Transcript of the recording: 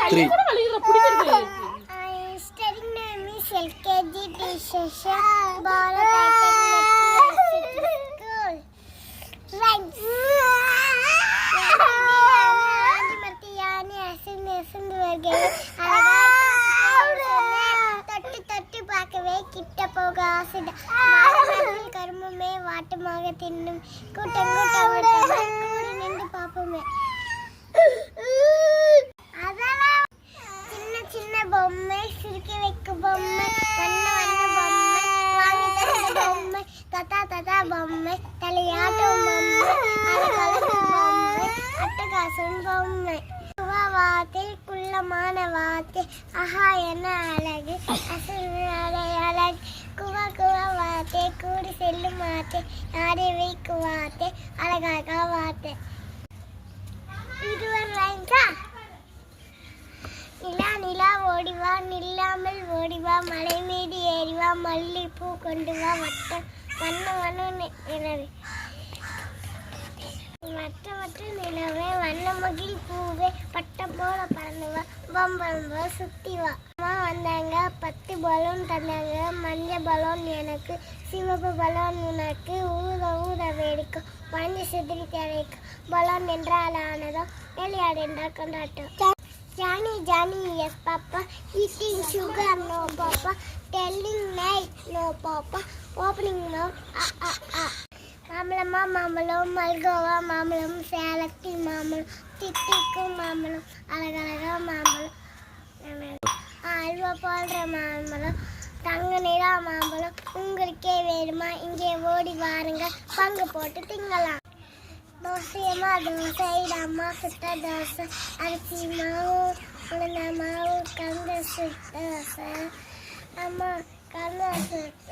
3 Studying name is LKG teacher. Ball school. Friends. தொட்டு பார்க்கவே கிட்ட போக ஆசைட கருமமே வாட்டமாக தின்னும் கூட்டம் கூட்டம் கூடி நின்று பார்ப்போமே. அதெல்லாம் சின்ன சின்ன பொம்மை, சிரிக்க வைக்கும் பொம்மை, வண்ண வண்ண பொம்மை, வாங்கி தந்த பொம்மை, தத்தா தத்தா பொம்மை, தலையாட்டும் பொம்மை, அழகழகும் பொம்மை, அட்டகாசம் பொம்மை. வார்த்தை குள்ளமான வார்த்தை, ஆஹா என்ன அழகு, அசல் அழகு, குவா குவா வார்த்தை, கூடி செல்லும் வார்த்தை, யாரை வைக்கும் வார்த்தை, அழகாக வார்த்தை. இதுவரை லைன்ஸா? நிலா நிலா ஓடிவா, நில்லாமல் ஓடிவா, மலை மீது ஏறிவா, மல்லிப்பூ கொண்டு வா, வட்டம் வண்ண வண்ண நிலவே, மற்ற மற்ற நிலவே, வண்ண மகிழ் பூவே, பட்டம் போல பறந்துவா, பம்பம்போ சுத்தி வா. அம்மா வந்தாங்க, 10 பலூன் தந்தாங்க, மஞ்சள் பலூன் எனக்கு, சிவப்பு பலூன் உனக்கு, ஊத ஊத வேடிக்கும், மஞ்ச சிதறி கிடைக்கும், பலூன் என்றால் ஆனதும் விளையாடு என்றால் கொண்டாட்டம். Johnny, Johnny, yes papa, eating sugar, no papa, telling night, no papa, opening mouth, மாம்பழமா மாம்பழம், மல்கோவா மாம்பழம், சேலத்தி மாம்பழம், தித்திக்கும் மாம்பழம், அழகழகா மாம்பழம், அல்வா போடுற மாம்பழம், தங்க நிறா மாம்பழம், உங்களுக்கே வேணுமா இங்கே ஓடி வாருங்க, பங்கு போட்டு திங்கலாம். தோசையம்மா தோசை, அம்மா சுட்ட தோசை, அரிசி மாவு, உளுந்த மாவு, கந்த சுட்ட தோசை, அம்மா கந்த சுட்ட